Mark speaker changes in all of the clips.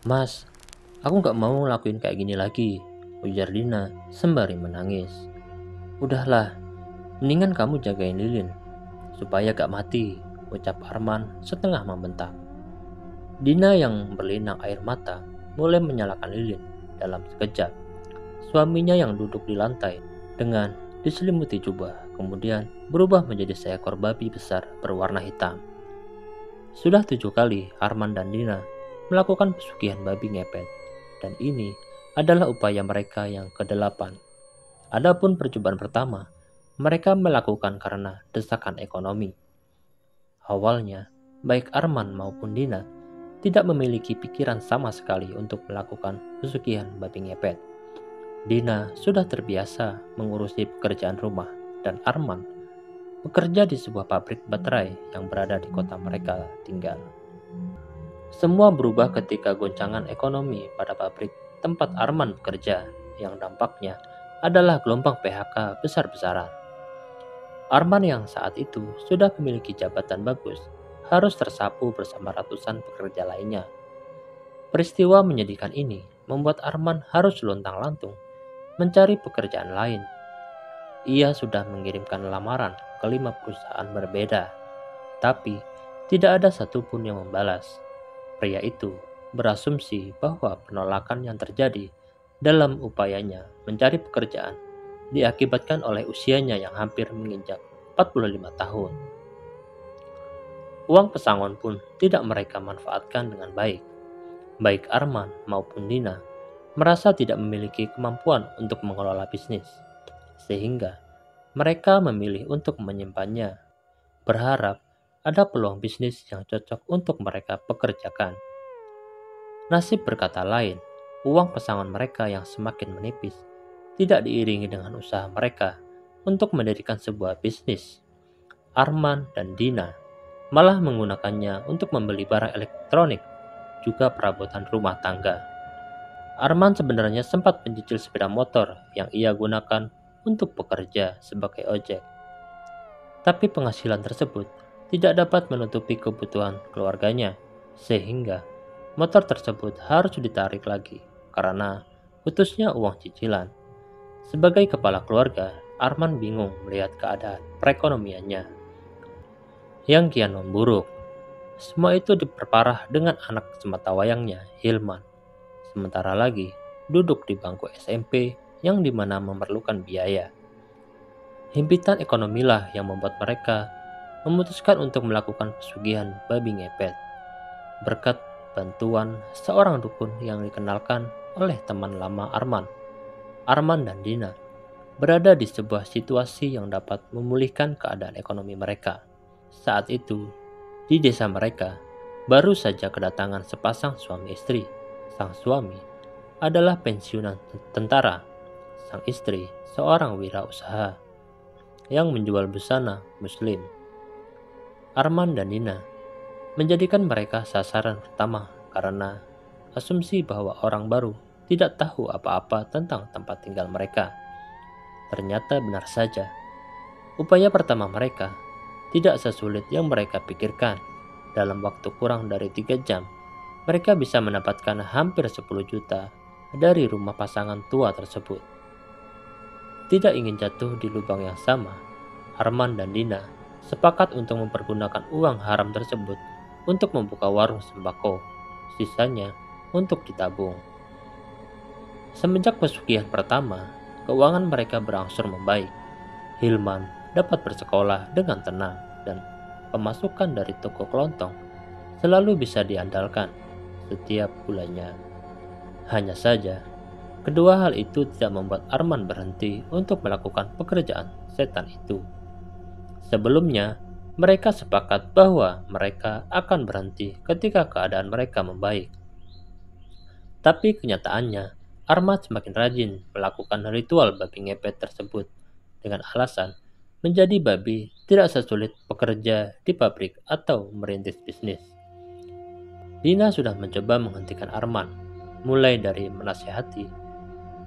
Speaker 1: "Mas, aku gak mau ngelakuin kayak gini lagi," ujar Dina sembari menangis. "Udahlah, mendingan kamu jagain lilin, supaya gak mati," ucap Arman setengah membentak. Dina yang berlinang air mata mulai menyalakan lilin dalam sekejap. Suaminya yang duduk di lantai dengan diselimuti jubah kemudian berubah menjadi seekor babi besar berwarna hitam. Sudah 7 kali Arman dan Dina melakukan pesugihan babi ngepet, dan ini adalah upaya mereka yang ke-8. Adapun percobaan pertama, mereka melakukan karena desakan ekonomi. Awalnya, baik Arman maupun Dina tidak memiliki pikiran sama sekali untuk melakukan pesugihan babi ngepet. Dina sudah terbiasa mengurusi pekerjaan rumah dan Arman bekerja di sebuah pabrik baterai yang berada di kota mereka tinggal. Semua berubah ketika goncangan ekonomi pada pabrik tempat Arman bekerja yang dampaknya adalah gelombang PHK besar-besaran. Arman yang saat itu sudah memiliki jabatan bagus harus tersapu bersama ratusan pekerja lainnya. Peristiwa menyedihkan ini membuat Arman harus lontang-lantung mencari pekerjaan lain. Ia sudah mengirimkan lamaran ke 5 perusahaan berbeda, tapi tidak ada satupun yang membalas. Pria itu berasumsi bahwa penolakan yang terjadi dalam upayanya mencari pekerjaan diakibatkan oleh usianya yang hampir menginjak 45 tahun. Uang pesangon pun tidak mereka manfaatkan dengan baik. Baik Arman maupun Dina merasa tidak memiliki kemampuan untuk mengelola bisnis, sehingga mereka memilih untuk menyimpannya, berharap ada peluang bisnis yang cocok untuk mereka pekerjakan. Nasib berkata lain, uang pesangon mereka yang semakin menipis tidak diiringi dengan usaha mereka untuk mendirikan sebuah bisnis. Arman dan Dina malah menggunakannya untuk membeli barang elektronik, juga perabotan rumah tangga. Arman sebenarnya sempat mencicil sepeda motor yang ia gunakan untuk bekerja sebagai ojek. Tapi penghasilan tersebut tidak dapat menutupi kebutuhan keluarganya, sehingga motor tersebut harus ditarik lagi karena putusnya uang cicilan. Sebagai kepala keluarga, Arman bingung melihat keadaan perekonomiannya yang kian memburuk. Semua itu diperparah dengan anak sematawayangnya, Hilman. Sementara lagi duduk di bangku SMP yang dimana memerlukan biaya. Himpitan ekonomilah yang membuat mereka memutuskan untuk melakukan pesugihan babi ngepet. Berkat bantuan seorang dukun yang dikenalkan oleh teman lama Arman, Arman dan Dina berada di sebuah situasi yang dapat memulihkan keadaan ekonomi mereka. Saat itu, di desa mereka, baru saja kedatangan sepasang suami istri. Sang suami adalah pensiunan tentara, sang istri seorang wirausaha yang menjual busana muslim. Arman dan Dina menjadikan mereka sasaran pertama karena asumsi bahwa orang baru tidak tahu apa-apa tentang tempat tinggal mereka. Ternyata benar saja, upaya pertama mereka tidak sesulit yang mereka pikirkan. Dalam waktu kurang dari 3 jam, mereka bisa mendapatkan hampir 10 juta dari rumah pasangan tua tersebut. Tidak ingin jatuh di lubang yang sama, Arman dan Dina sepakat untuk mempergunakan uang haram tersebut untuk membuka warung sembako, sisanya untuk ditabung. Semenjak pesugihan pertama, keuangan mereka berangsur membaik. Hilman dapat bersekolah dengan tenang dan pemasukan dari toko kelontong selalu bisa diandalkan setiap bulannya. Hanya saja, kedua hal itu tidak membuat Arman berhenti untuk melakukan pekerjaan setan itu. Sebelumnya, mereka sepakat bahwa mereka akan berhenti ketika keadaan mereka membaik. Tapi kenyataannya, Arman semakin rajin melakukan ritual babi ngepet tersebut dengan alasan menjadi babi tidak sesulit bekerja di pabrik atau merintis bisnis. Dina sudah mencoba menghentikan Arman, mulai dari menasihati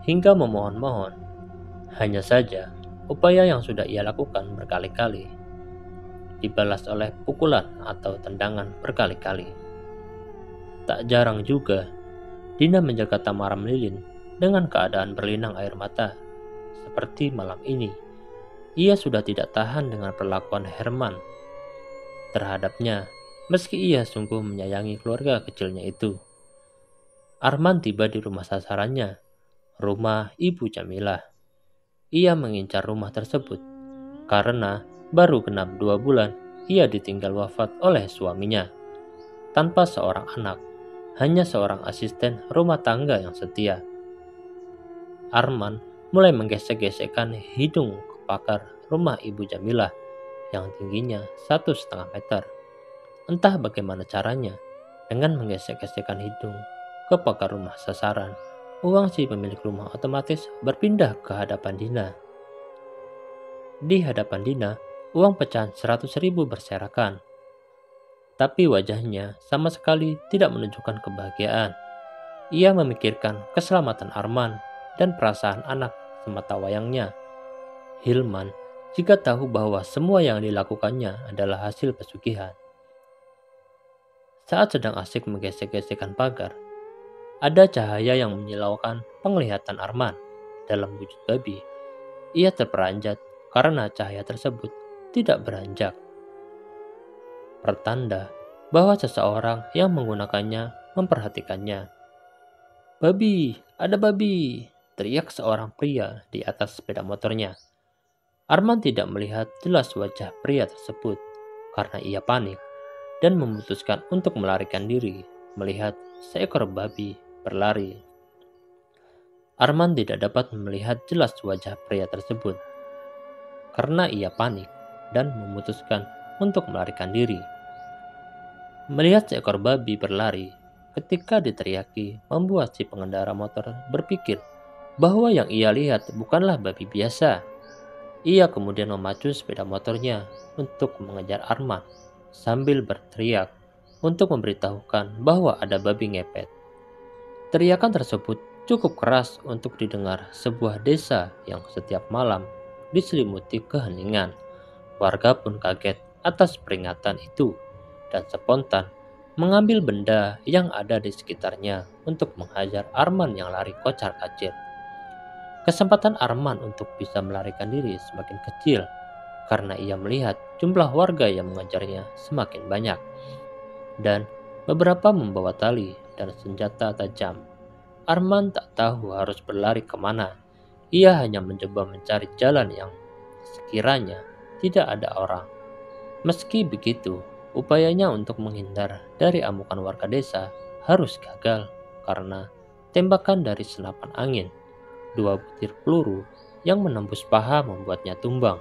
Speaker 1: hingga memohon-mohon. Hanya saja, upaya yang sudah ia lakukan berkali-kali dibalas oleh pukulan atau tendangan berkali-kali. Tak jarang juga, Dina menjaga Tamaram Lilin dengan keadaan berlinang air mata. Seperti malam ini, ia sudah tidak tahan dengan perlakuan Herman terhadapnya, meski ia sungguh menyayangi keluarga kecilnya itu. Arman tiba di rumah sasarannya, rumah Ibu Jamilah. Ia mengincar rumah tersebut karena baru genap 2 bulan ia ditinggal wafat oleh suaminya. Tanpa seorang anak, hanya seorang asisten rumah tangga yang setia. Arman mulai menggesek-gesekkan hidung ke pakar rumah Ibu Jamilah yang tingginya 1,5 meter. Entah bagaimana caranya, dengan menggesek-gesekkan hidung ke pakar rumah sasaran, uang si pemilik rumah otomatis berpindah ke hadapan Dina. Di hadapan Dina, uang pecahan 100.000 berserakan. Tapi wajahnya sama sekali tidak menunjukkan kebahagiaan. Ia memikirkan keselamatan Arman dan perasaan anak sematawayangnya, Hilman, jika tahu bahwa semua yang dilakukannya adalah hasil pesugihan. Saat sedang asik menggesek-gesekkan pagar, ada cahaya yang menyilaukan penglihatan Arman dalam wujud babi. Ia terperanjat karena cahaya tersebut tidak beranjak. Pertanda bahwa seseorang yang menggunakannya memperhatikannya. "Babi, ada babi!" teriak seorang pria di atas sepeda motornya. Arman tidak melihat jelas wajah pria tersebut karena ia panik dan memutuskan untuk melarikan diri melihat seekor babi berlari. Arman tidak dapat melihat jelas wajah pria tersebut karena ia panik dan memutuskan untuk melarikan diri. Melihat seekor babi berlari ketika diteriaki membuat si pengendara motor berpikir bahwa yang ia lihat bukanlah babi biasa. Ia kemudian memacu sepeda motornya untuk mengejar Arman sambil berteriak untuk memberitahukan bahwa ada babi ngepet. Teriakan tersebut cukup keras untuk didengar sebuah desa yang setiap malam diselimuti keheningan. Warga pun kaget atas peringatan itu dan spontan mengambil benda yang ada di sekitarnya untuk menghajar Arman yang lari kocar-kacir. Kesempatan Arman untuk bisa melarikan diri semakin kecil karena ia melihat jumlah warga yang mengejarnya semakin banyak dan beberapa membawa tali dan senjata tajam. Arman tak tahu harus berlari kemana. Ia hanya mencoba mencari jalan yang sekiranya tidak ada orang. Meski begitu, upayanya untuk menghindar dari amukan warga desa harus gagal karena tembakan dari senapan angin. 2 butir peluru yang menembus paha membuatnya tumbang.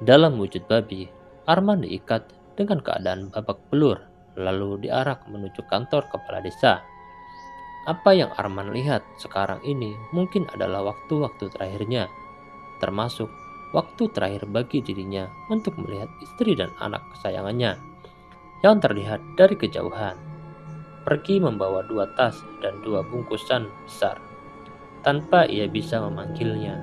Speaker 1: Dalam wujud babi, Arman diikat dengan keadaan babak belur lalu diarak menuju kantor kepala desa. Apa yang Arman lihat sekarang ini mungkin adalah waktu-waktu terakhirnya, termasuk waktu terakhir bagi dirinya untuk melihat istri dan anak kesayangannya yang terlihat dari kejauhan, pergi membawa 2 tas dan 2 bungkusan besar tanpa ia bisa memanggilnya.